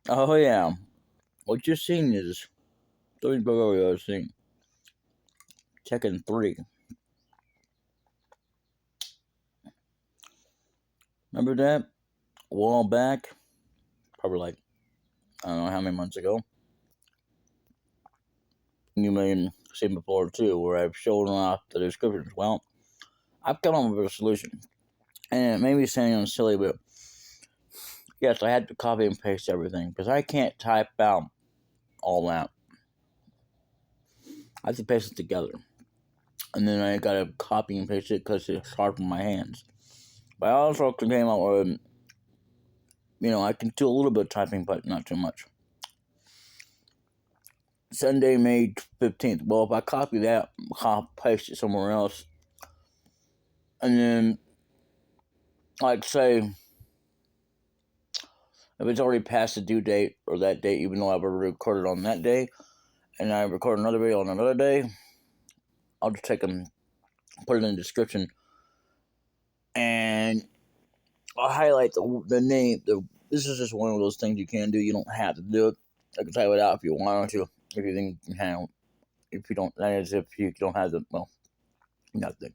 Oh yeah, what you're seeing is doing below thing. Tekken 3. Remember that? A while back, probably like I don't know how many months ago. You may have seen before too, where I've shown off the descriptions. Well, I've come up with a solution, and it may be sounding silly, but yes, I had to copy and paste everything because I can't type out all that. I have to paste it together, and then I gotta copy and paste it because it's hard for my hands. But I also came out with, I can do a little bit of typing, but not too much. Sunday, May 15th. Well, if I copy that, paste it somewhere else, and then, like, say, if it's already past the due date or that date, even though I've already recorded on that day, and I record another video on another day, I'll just take them, put it in the description, and I'll highlight the name. This is just one of those things you can do. You don't have to do it. I can type it out if you want to. If you think you can, if you don't, that is if you don't have the nothing.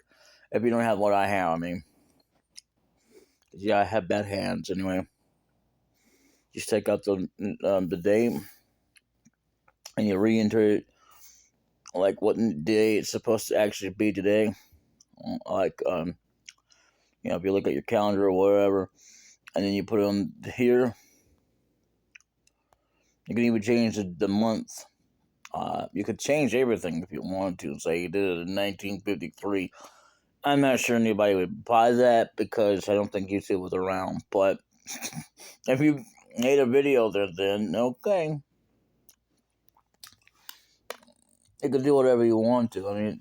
If you don't have what I have, I mean, yeah, I have bad hands anyway. Just take out the date and you re-enter it like what day it's supposed to actually be today. Like if you look at your calendar or whatever, and then you put it on here. You can even change the month. You could change everything if you wanted to. Say you did it in 1953. I'm not sure anybody would buy that because I don't think YouTube was around. But if you made a video there, then okay, you can do whatever you want to. I mean,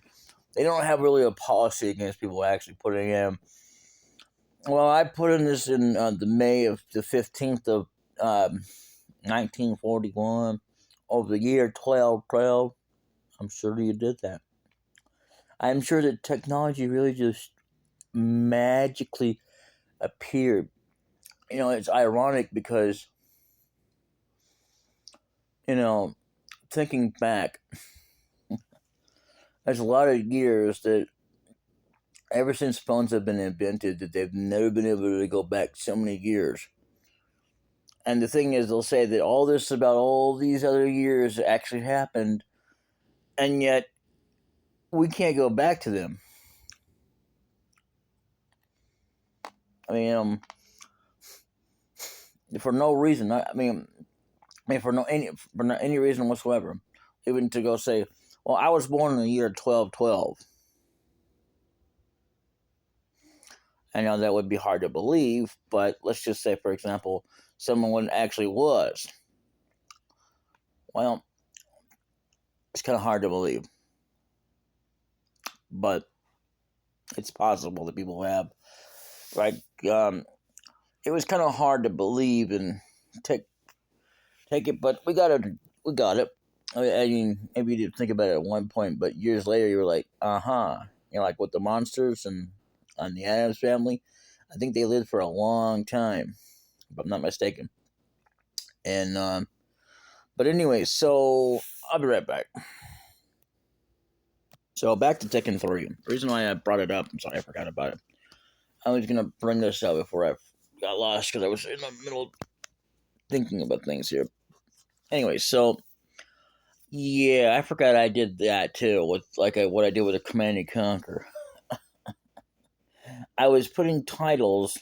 they don't have really a policy against people actually putting in. Well, I put in this in the May of the 15th of 1941 of the year 1212. I'm sure you did that. I'm sure that technology really just magically appeared. It's ironic because, you know, thinking back, there's a lot of years that ever since phones have been invented that they've never been able to go back so many years. And the thing is, they'll say that all this about all these other years actually happened, and yet we can't go back to them. I mean, for no reason. For no any reason whatsoever. Even to go say, well, I was born in the year 1212. I know that would be hard to believe, but let's just say, for example, someone actually was. Well, it's kind of hard to believe, but it's possible that people have. Like, it was kind of hard to believe and take it, but we got it. I mean, maybe you didn't think about it at one point, but years later, you were like, uh-huh. Like with the monsters and on the Addams Family, I think they lived for a long time, if I'm not mistaken. And but anyway, so I'll be right back. So back to Tekken 3. The reason why I brought it up, I'm sorry I forgot about it. I was gonna bring this up before I got lost because I was in the middle of thinking about things here. Anyway, so yeah, I forgot I did that too with what I did with a Command and Conquer. I was putting titles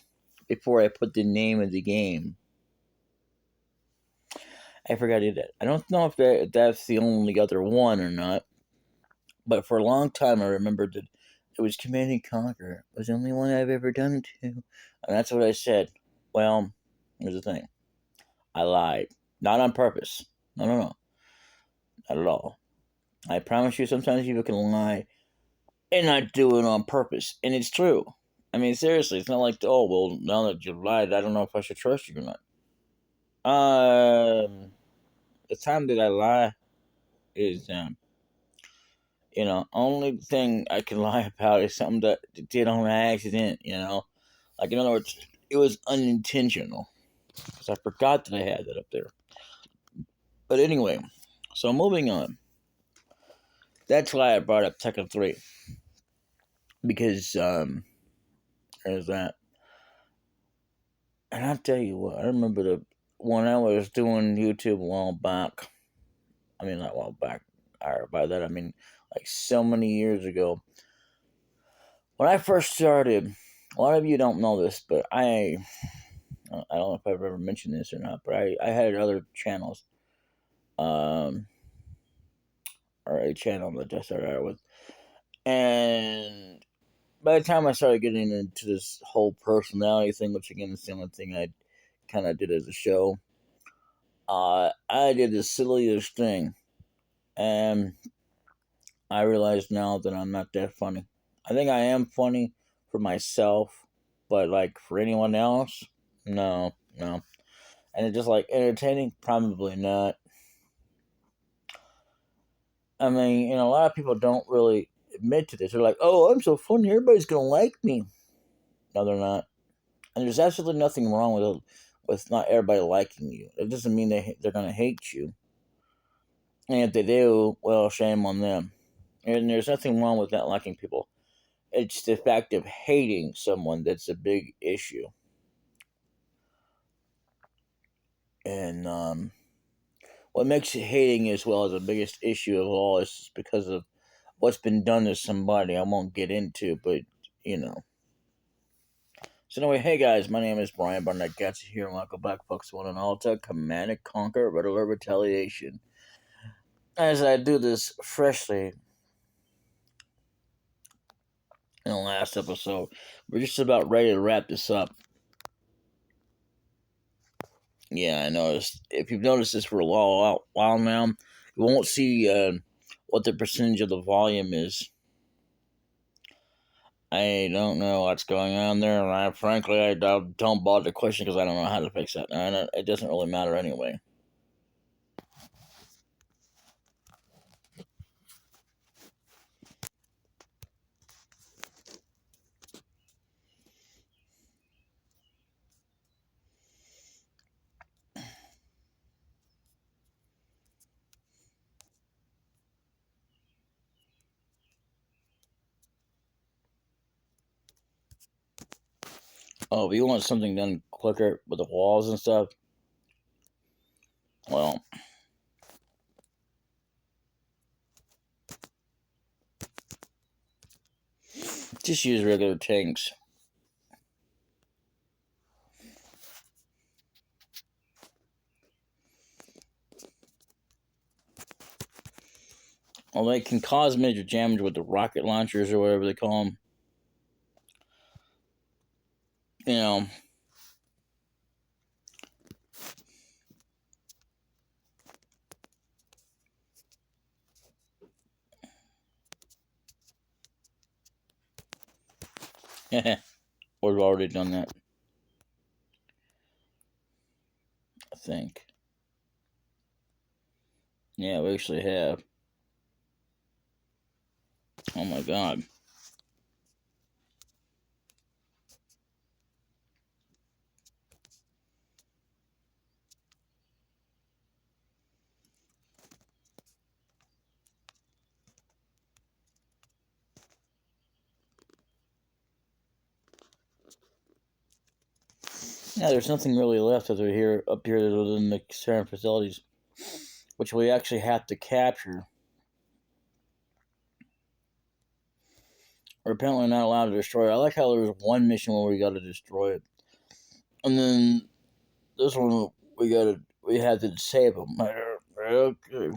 before I put the name of the game. I forgot to do that. I don't know if that's the only other one or not, but for a long time I remembered that it was Command and Conquer. It was the only one I've ever done it to, and that's what I said. Well, here's the thing. I lied, not on purpose. No, not at all. I promise you, sometimes people can lie and not do it on purpose, and it's true. I mean, seriously, it's not like, oh, well, now that you lied, I don't know if I should trust you or not. The time that I lie is, only thing I can lie about is something that did on accident. Like, in other words, it was unintentional because I forgot that I had that up there. But anyway, so moving on. That's why I brought up Tekken 3. Because, there's that. And I'll tell you what, I remember when I was doing YouTube a while back. I mean, not a while back. By that, I mean, like so many years ago. When I first started, a lot of you don't know this, but I don't know if I've ever mentioned this or not, but I had other channels, um, or a channel that I started out with. And by the time I started getting into this whole personality thing, which again is the only thing I kind of did as a show, I did the silliest thing. And I realize now that I'm not that funny. I think I am funny for myself, but like for anyone else, no, no. And it's just like entertaining, probably not. I mean, a lot of people don't really admit to this. They're like, "Oh, I'm so funny, everybody's gonna like me." No, they're not. And there's absolutely nothing wrong with not everybody liking you. It doesn't mean they're gonna hate you. And if they do, well, shame on them. And there's nothing wrong with not liking people. It's the fact of hating someone that's a big issue. And what makes it hating as well as the biggest issue of all is because of what's been done to somebody. I won't get into, but you know. So anyway, hey guys, my name is Brian Barnett Gatsa here, and welcome back, folks, to one and all to Command and Conquer Red Alert Retaliation. As I do this freshly in the last episode, we're just about ready to wrap this up. Yeah, I noticed. If you've noticed this for a while now, you won't see what the percentage of the volume is. I don't know what's going on there, and frankly, I don't bother to question because I don't know how to fix that. And it doesn't really matter anyway. Oh, if you want something done quicker with the walls and stuff, well, just use regular tanks. Well, they can cause major damage with the rocket launchers or whatever they call them. You know, we've already done that, I think. Yeah, we actually have. Oh my god. Yeah, there's nothing really left of here up here other than the CERN facilities, which we actually have to capture. We're apparently not allowed to destroy it. I like how there was one mission where we got to destroy it, and then this one we had to save them. Okay.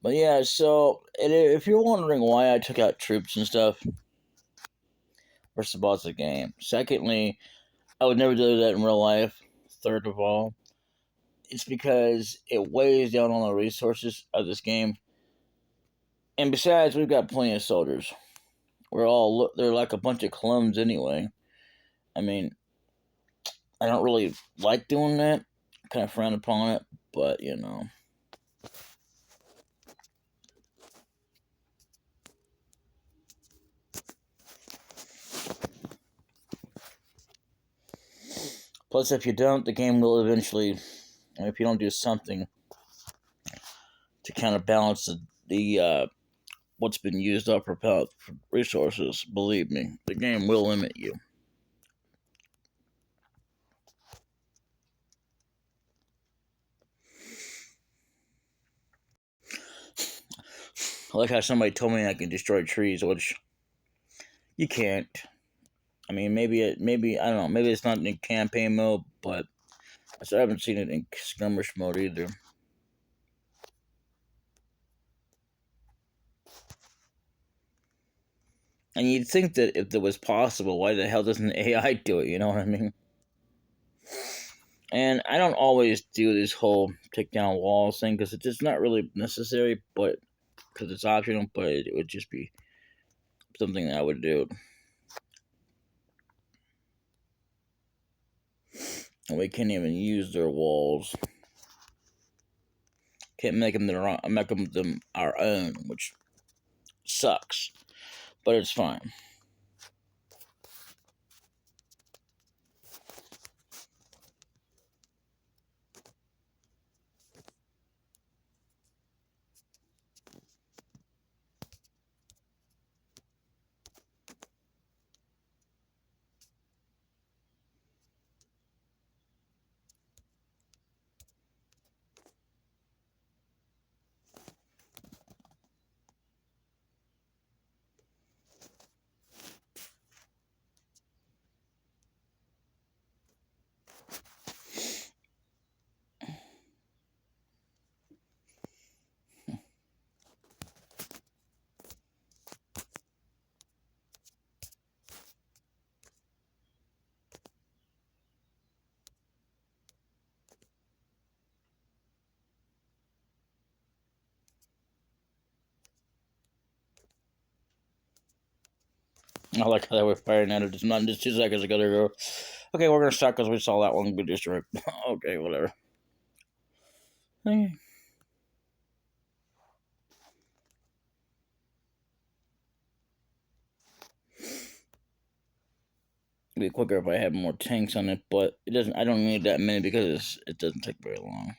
But yeah, so if you're wondering why I took out troops and stuff, first of all, it's a game. Secondly, I would never do that in real life. Third of all, it's because it weighs down on the resources of this game. And besides, we've got plenty of soldiers. They're like a bunch of clones anyway. I mean, I don't really like doing that. Kind of frown upon it, but you know. Plus, if you don't, the game will eventually, if you don't do something, to kind of balance the what's been used up for resources. Believe me, the game will limit you. I like how somebody told me I can destroy trees, which you can't. I mean, maybe I don't know. Maybe it's not in campaign mode, but I haven't seen it in skirmish mode either. And you'd think that if it was possible, why the hell doesn't AI do it? You know what I mean? And I don't always do this whole take down walls thing because it's just not really necessary, but because it's optional. But it would just be something that I would do. And we can't even use their walls. Can't make them our own, which sucks. But it's fine. I like how they were firing at it just 2 seconds ago. They go, okay, we're gonna stop because we saw that one be destroyed. Okay, whatever. It'd be quicker if I had more tanks on it, but it doesn't. I don't need that many because it doesn't take very long.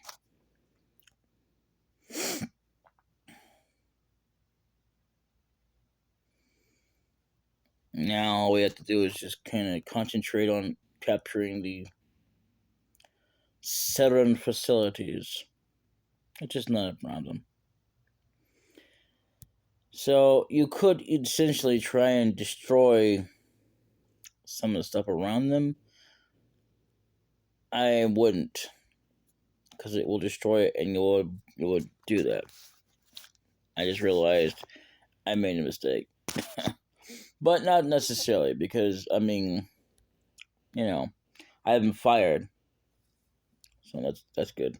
Now all we have to do is just kind of concentrate on capturing the southern facilities. It's just not a problem. So you could essentially try and destroy some of the stuff around them. I wouldn't, because it will destroy it, and you would do that. I just realized I made a mistake, but not necessarily because I mean, I haven't fired, so that's good.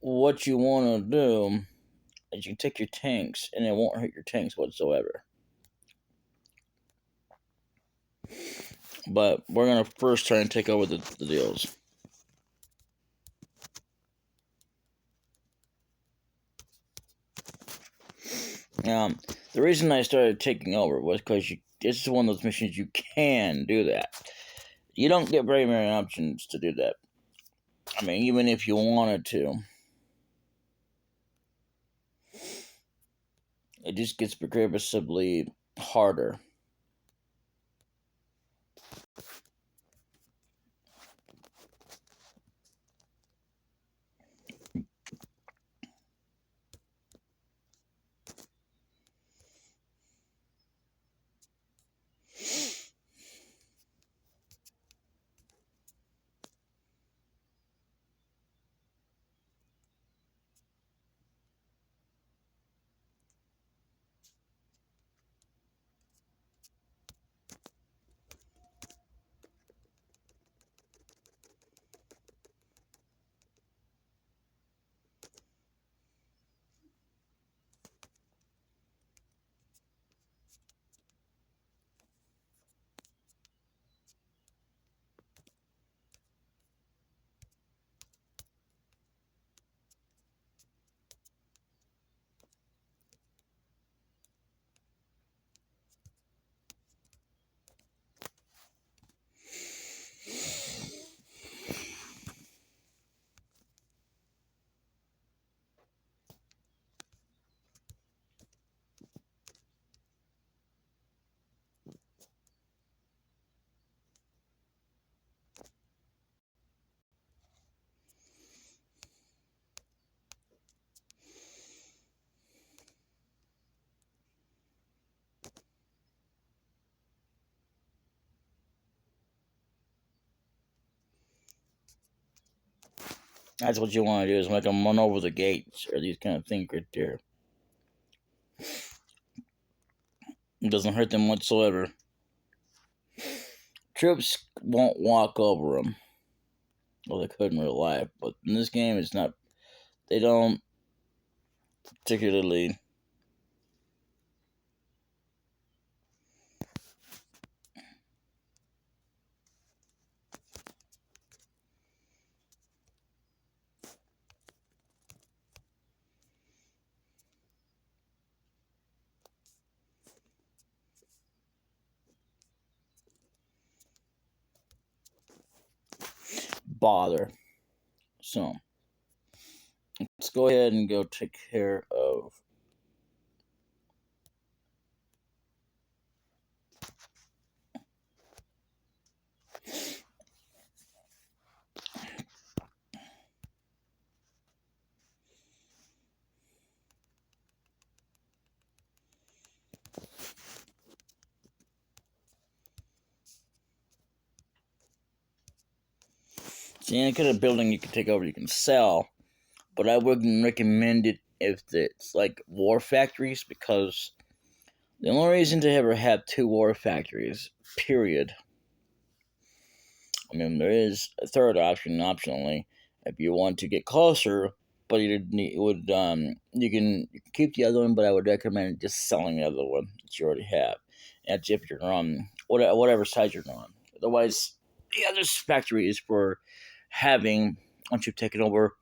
What you want to do is you take your tanks, and it won't hurt your tanks whatsoever. But we're gonna first try and take over the deals. Um, the reason I started taking over was because this is one of those missions you can do that. You don't get very many options to do that. I mean, even if you wanted to, it just gets progressively harder. That's what you want to do is make them run over the gates or these kind of things right there. It doesn't hurt them whatsoever. Troops won't walk over them. Well, they could in real life, but in this game, it's not. They don't particularly bother. So let's go ahead and go take care of. See, any kind of building you can take over, you can sell, but I wouldn't recommend it if it's like war factories because the only reason to ever have two war factories, period. I mean, there is a third option, optionally, if you want to get closer, but you can keep the other one, but I would recommend just selling the other one that you already have. That's if you're on whatever side you're on. Otherwise, the other factory is for having once you've taken over,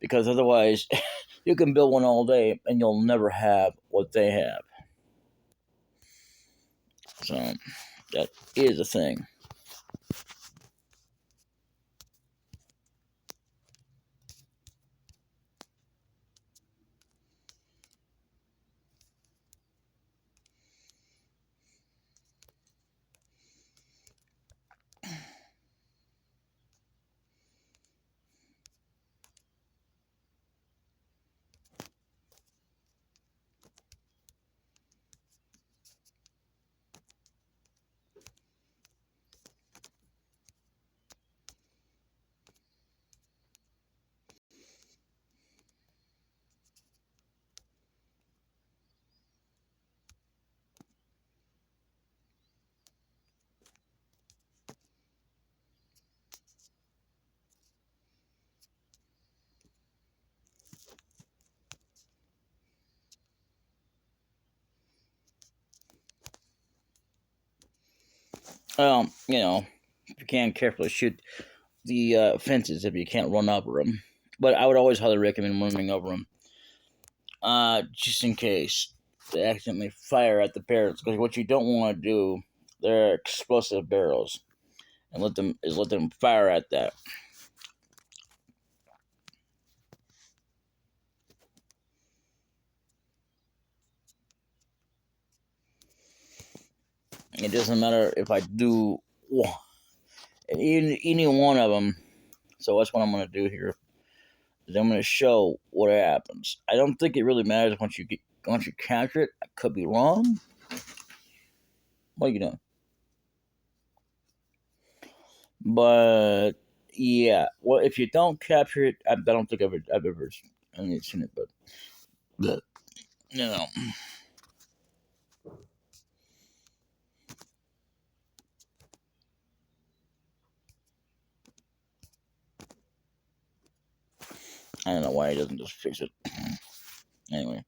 because otherwise, you can build one all day and you'll never have what they have. So that is a thing. If you can carefully shoot the fences if you can't run over them. But I would always highly recommend running over them, just in case they accidentally fire at the barrels. Because what you don't want to do, they're explosive barrels, and let them fire at that. It doesn't matter if I do any one of them. So that's what I'm gonna do here. Is I'm gonna show what happens. I don't think it really matters once you capture it. I could be wrong. What are you doing? But yeah, well, if you don't capture it, I don't think I've ever seen it, but you know, I don't know why he doesn't just fix it. Anyway,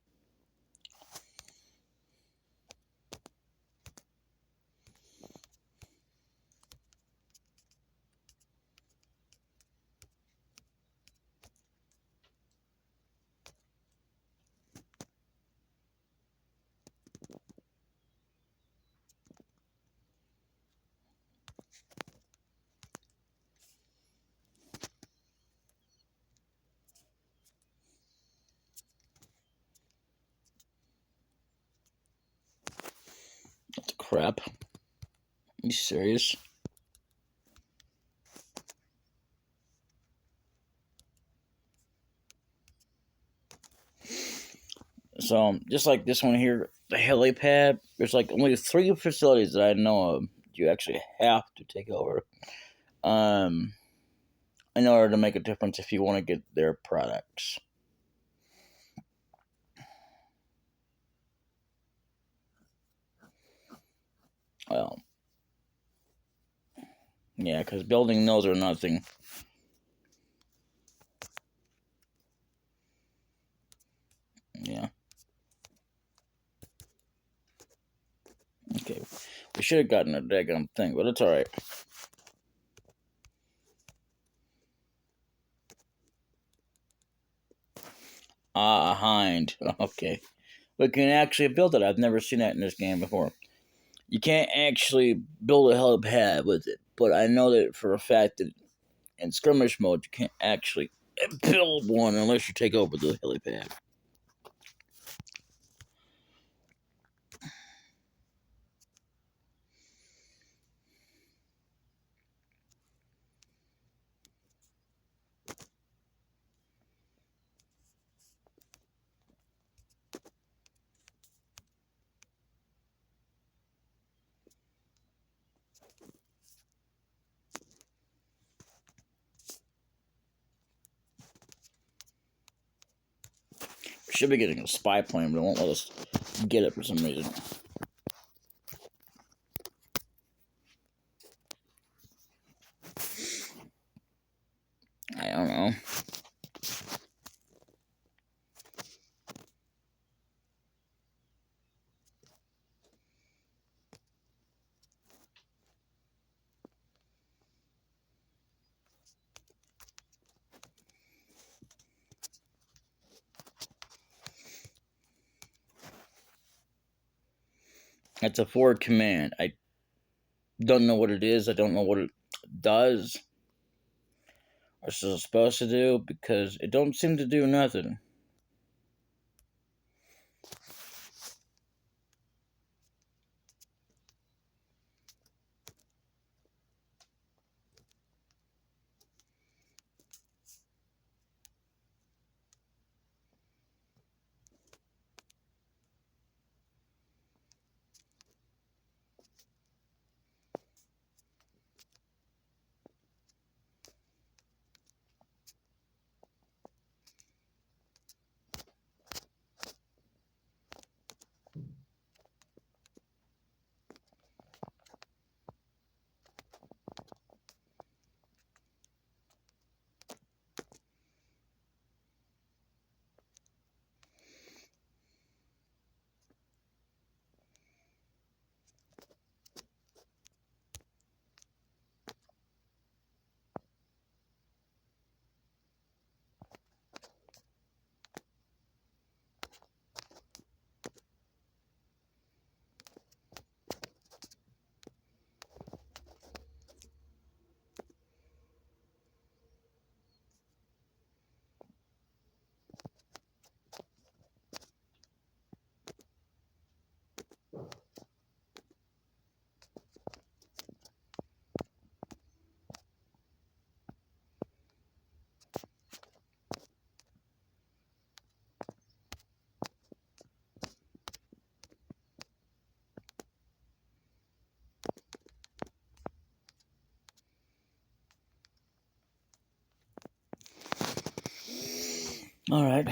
what the crap? Are you serious? So just like this one here, the helipad. There's like only three facilities that I know of you actually have to take over. Um, in order to make a difference if you want to get their products. Well, yeah, because building those are nothing. Yeah. Okay. We should have gotten a daggum thing, but it's alright. Ah, a hind. Okay. We can actually build it. I've never seen that in this game before. You can't actually build a helipad with it, but I know that for a fact that in skirmish mode you can't actually build one unless you take over the helipad. We should be getting a spy plane, but it won't let us get it for some reason. I don't know. It's a forward command. I don't know what it is. I don't know what it does or it's supposed to do because it don't seem to do nothing. All right.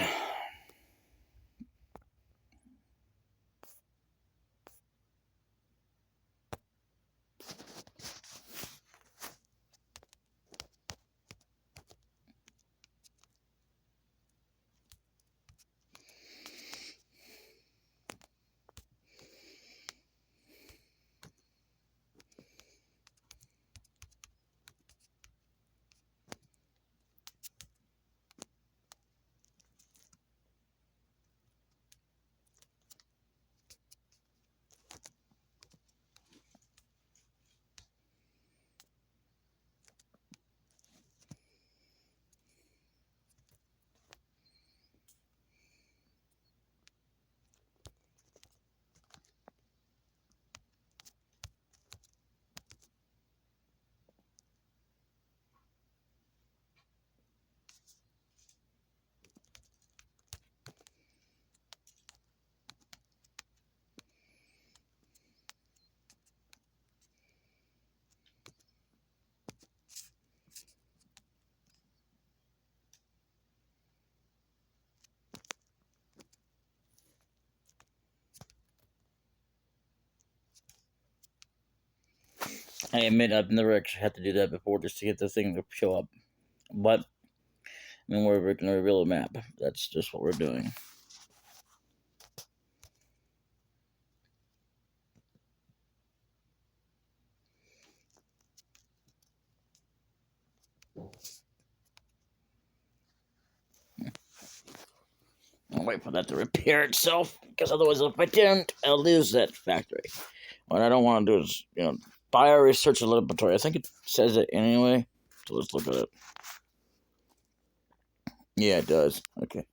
I admit I've never actually had to do that before just to get the thing to show up. But I mean, we're going to reveal a map. That's just what we're doing. I'll wait for that to repair itself, because otherwise, if I don't, I'll lose that factory. What I don't want to do is, bio-research a laboratory. I think it says it anyway, so let's look at it. Yeah, it does. Okay.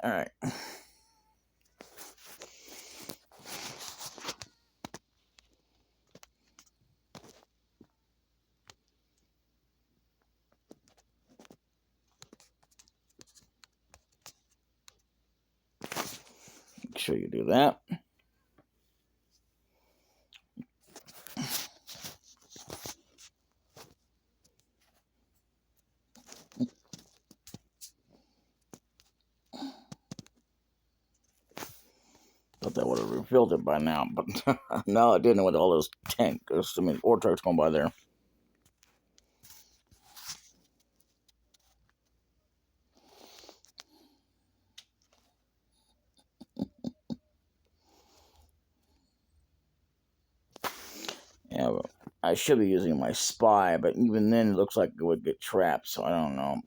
Alright. Make sure you do that. Thought that would have refilled it by now, but no, it didn't with all those tanks. I mean, ore trucks going by there. Yeah, well, I should be using my spy, but even then, it looks like it would get trapped, so I don't know.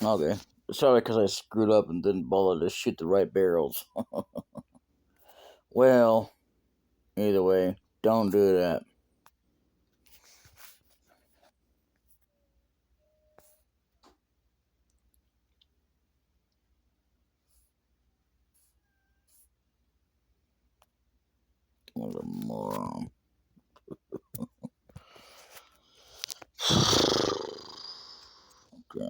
Okay. Sorry, because I screwed up and didn't bother to shoot the right barrels. Well, either way, don't do that. What a moron. Okay.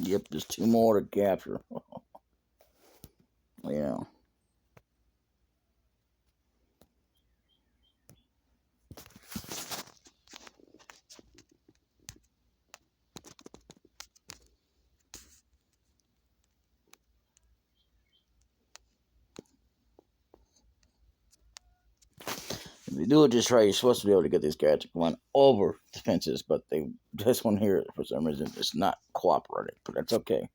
Yep, there's two more to capture. Yeah. If you do it just right, you're supposed to be able to get these guys to run over the fences, but this one here, for some reason, is not cooperating. But that's okay.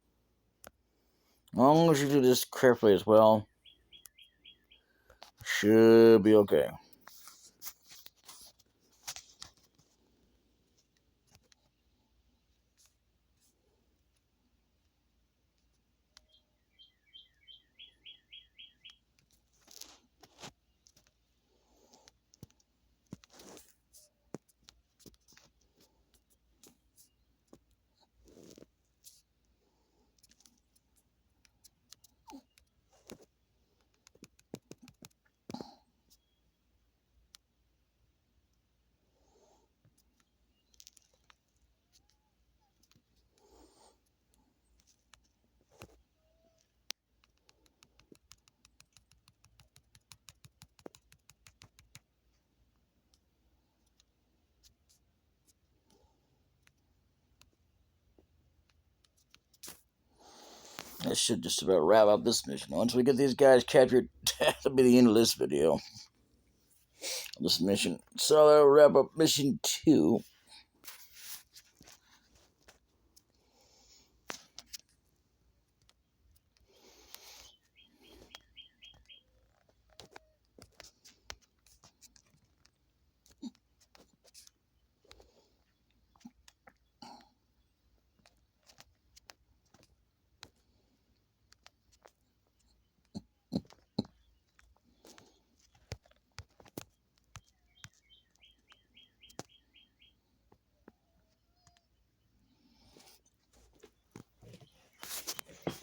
As long as you do this carefully as well, should be okay. That should just about wrap up this mission. Once we get these guys captured, that'll be the end of this video. This mission. So that'll wrap up mission 2.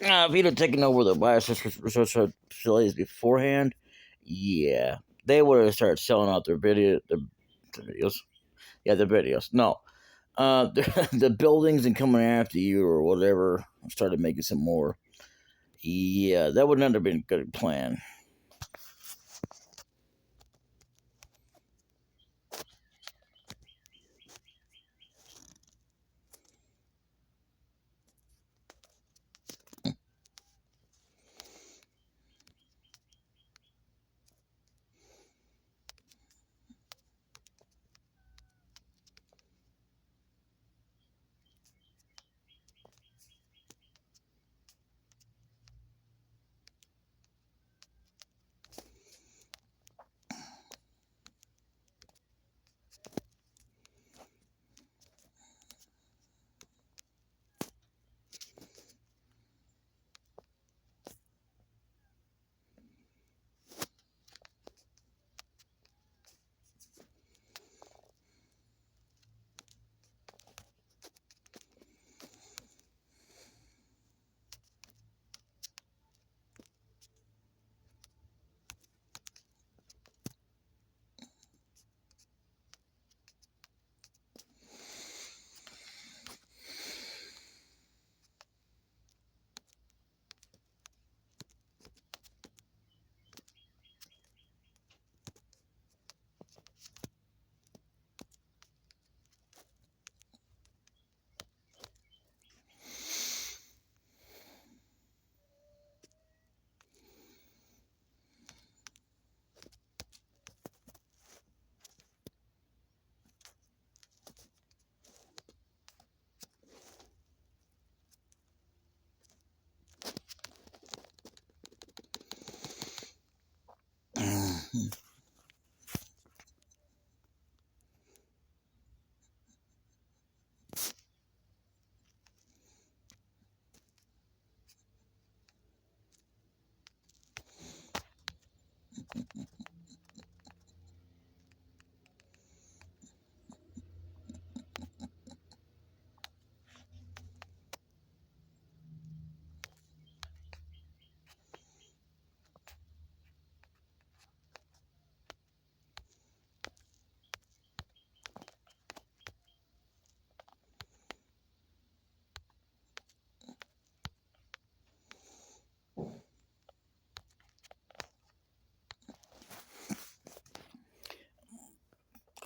If he'd have taken over the research facilities beforehand, yeah, they would have started selling out the videos. Yeah, the videos. No, the buildings and coming after you or whatever. Started making some more. Yeah, that would not have been a good plan.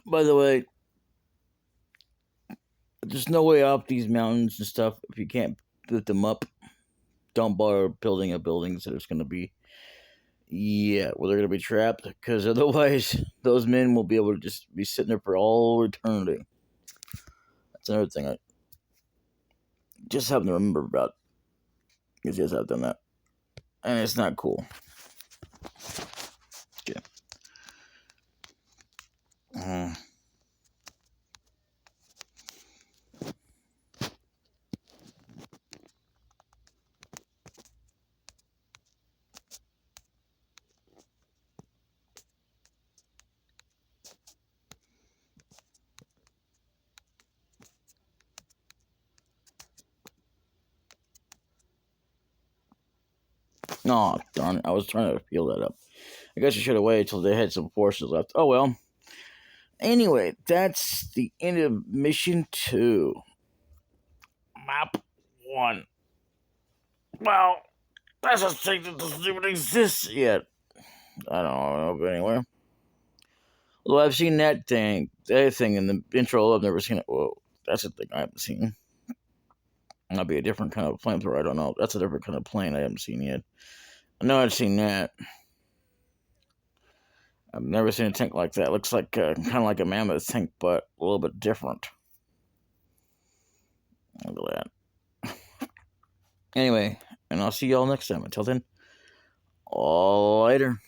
By the way, there's no way up these mountains and stuff if you can't lift them up. Don't bother building a building so there's going to be, yeah, well, they're going to be trapped because otherwise those men will be able to just be sitting there for all eternity. That's another thing I just happen to remember about because yes, I've done that. And it's not cool. Okay. Uh, oh, darn it. I was trying to peel that up. I guess I should have waited till they had some forces left. Oh, well. Anyway, that's the end of mission 2. Map 1. Well, that's a thing that doesn't even exist yet. I don't know, but anyway. Well, I've seen that thing in the intro. I've never seen it. Whoa, that's a thing I haven't seen. That'd be a different kind of flamethrower. I don't know. That's a different kind of plane I haven't seen yet. I know I've seen that. I've never seen a tank like that. It looks like kind of like a mammoth tank, but a little bit different. Look at that. Anyway, and I'll see y'all next time. Until then, later.